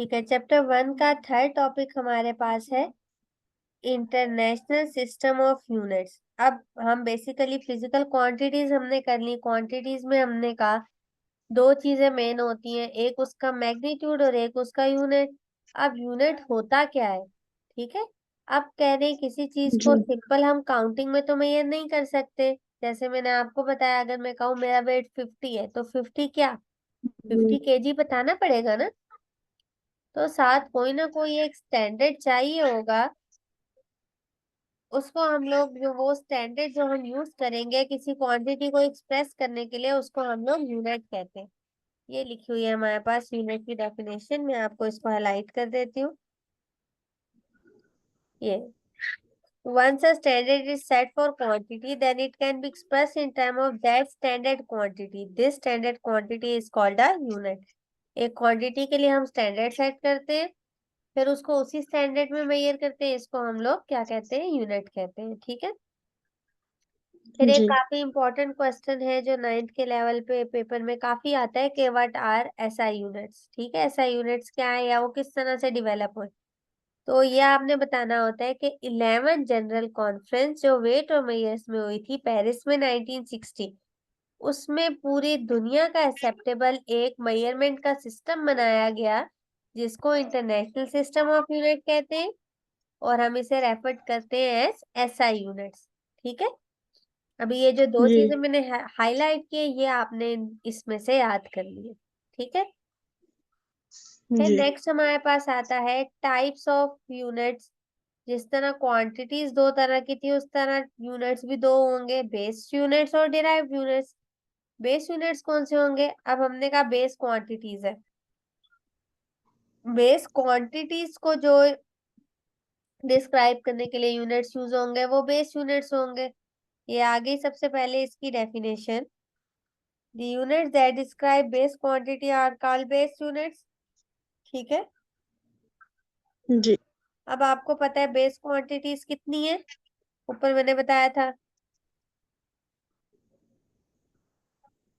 ठीक है, चैप्टर 1 का थर्ड टॉपिक हमारे पास है इंटरनेशनल सिस्टम ऑफ यूनिट्स। अब हम बेसिकली फिजिकल क्वांटिटीज हमने कर ली। क्वांटिटीज में हमने कहा दो चीजें मेन होती हैं, एक उसका मैग्नीट्यूड और एक उसका यूनिट। अब यूनिट होता क्या है, ठीक है। अब कह रहे हैं किसी चीज जी को सिंपल हम काउंटिंग में तो मेजर नहीं कर सकते। जैसे मैंने आपको बताया, अगर मैं कहूँ मेरा वेट 50 है तो 50 क्या, जी 50 kg बताना पड़ेगा ना। तो साथ कोई ना कोई एक स्टैंडर्ड चाहिए होगा, उसको हम लोग जो वो स्टैंडर्ड जो हम यूज करेंगे किसी क्वांटिटी को एक्सप्रेस करने के लिए, उसको हम लोग यूनिट कहते हैं। ये लिखी हुई है हमारे पास यूनिट की डेफिनेशन, मैं आपको इसको हाईलाइट कर देती हूँ। ये once a standard is set for quantity, then it can be expressed in terms of that standard quantity. This standard quantity is called a unit. एक क्वांटिटी के लिए हम स्टैंडर्ड सेट करते हैं, फिर उसको उसी स्टैंडर्ड में मेजर करते हैं, इसको हम लोग क्या कहते हैं, यूनिट कहते हैं। ठीक है। फिर एक जी काफी इंपॉर्टेंट क्वेश्चन है जो 9th के लेवल पे पेपर में काफी आता है कि व्हाट आर एसआई यूनिट्स। ठीक है, एसआई यूनिट्स क्या है या वो किस तरह से डिवेलप हुए। तो ये आपने बताना होता है कि 11 जनरल कॉन्फ्रेंस जो वेट और मेयर्स में हुई थी पेरिस में 1960, उसमें पूरी दुनिया का एक्सेप्टेबल एक मेजरमेंट का सिस्टम बनाया गया, जिसको इंटरनेशनल सिस्टम ऑफ यूनिट कहते हैं, और हम इसे रेफर करते हैं एस एसआई यूनिट्स। ठीक है। अभी ये जो दो जी चीजें मैंने हाईलाइट की, ये आपने इसमें से याद कर लिए। ठीक है। फिर जी नेक्स्ट हमारे पास आता है टाइप्स ऑफ यूनिट्स। जिस तरह क्वांटिटीज दो तरह की थी, उस तरह यूनिट्स भी दो होंगे, बेस यूनिट्स और डिराइव्ड यूनिट्स। बेस यूनिट्स कौन से होंगे, अब हमने कहा बेस क्वांटिटीज है। बेस क्वांटिटीज को जो डिस्क्राइब करने के लिए यूनिट्स यूज होंगे वो बेस यूनिट्स होंगे। ये आ गई सबसे पहले इसकी definition. The units that describe base quantity are called base units। ठीक है। जी अब आपको पता है बेस क्वांटिटीज कितनी है, ऊपर मैंने बताया था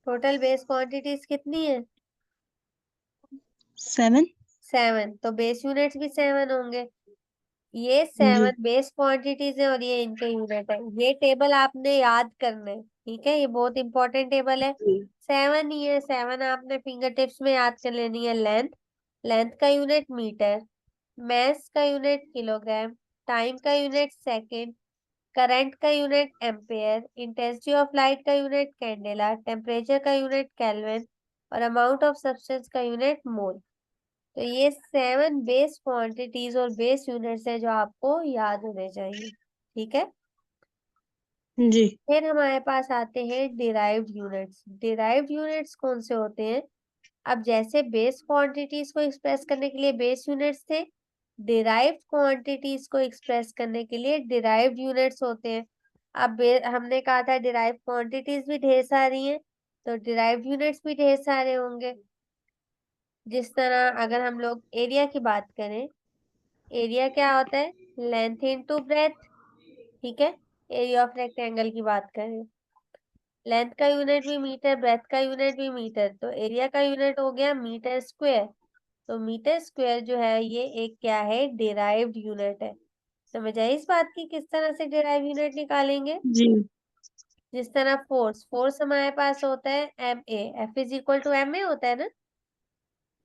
टोटल बेस क्वांटिटीज कितनी है, 7 7। तो बेस यूनिट्स भी 7 होंगे। ये जी 7 बेस क्वांटिटीज है और ये इनके यूनिट है। ये टेबल आपने याद करना है, ठीक है, ये बहुत इंपॉर्टेंट टेबल है। जी 7 ही है, 7 आपने फिंगर टिप्स में याद कर लेनी है। लेंथ, लेंथ का यूनिट मीटर, मास का यूनिट किलोग्राम, टाइम का यूनिट सेकंड, करंट का unit ampere, intensity of light का यूनिट कैंडेला, टेम्परेचर का यूनिट केल्विन, और अमाउंट ऑफ सब्सटेंस का यूनिट मोल। तो ये 7 बेस क्वांटिटीज और बेस यूनिट्स है जो आपको याद होने चाहिए। ठीक है। जी फिर हमारे पास आते हैं डिराइव्ड यूनिट्स। डिराइव्ड यूनिट्स कौन से होते हैं, अब जैसे बेस क्वांटिटीज को एक्सप्रेस करने के लिए बेस यूनिट्स थे, डिराइव्ड क्वांटिटीज को एक्सप्रेस करने के लिए डिराइव्ड यूनिट्स होते हैं। अब हमने कहा था डिराइव्ड क्वांटिटीज भी ढेर सारी हैं, तो डिराइव्ड यूनिट्स भी ढेर सारे होंगे। जिस तरह अगर हम लोग एरिया की बात करें, एरिया क्या होता है, लेंथ इनटू ब्रेथ। ठीक है। एरिया ऑफ रेक्टेंगल की बात करें, लेंथ का यूनिट भी मीटर, ब्रेथ का यूनिट भी मीटर, तो एरिया का यूनिट हो गया मीटर स्क्वायर। तो मीटर स्क्वायर जो है ये एक क्या है, डिराइव्ड यूनिट है। समझ आई इस बात की किस तरह से डिराइव यूनिट निकालेंगे। जी जिस तरह फोर्स, फोर्स हमारे पास होता है M A, F is equal to M A होता है ना।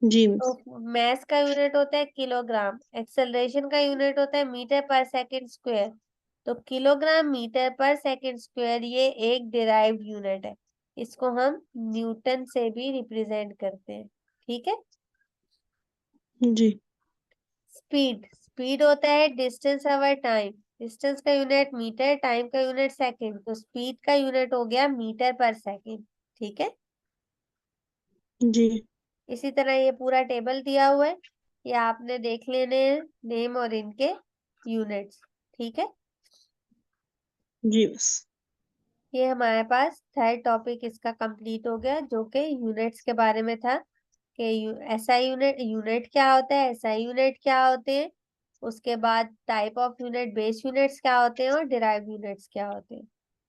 जी तो मैस का यूनिट होता है किलोग्राम, एक्सेलरेशन का यूनिट होता है मीटर पर सेकंड स्क्वायर। तो किलोग्राम मीटर पर सेकंड स्क्वायर ये एक डिराइव्ड यूनिट है। इसको हम न्यूटन से भी रिप्रेजेंट करते हैं। ठीक है। जी स्पीड, स्पीड होता है डिस्टेंस अवर टाइम, डिस्टेंस का यूनिट मीटर, टाइम का यूनिट सेकंड, तो स्पीड का यूनिट हो गया मीटर पर सेकंड। ठीक है। जी इसी तरह ये पूरा टेबल दिया हुआ है, ये आपने देख लेने हैं नेम और इनके यूनिट्स। ठीक है। जी बस ये हमारे पास थर्ड टॉपिक इसका कंप्लीट हो गया, जो कि यूनिट्स के बारे में था कि एसआई यूनिट, यूनिट क्या होता है, एसआई यूनिट क्या होते हैं, उसके बाद type of unit, base units क्या होते हैं और डिराइव यूनिट्स क्या होते हैं।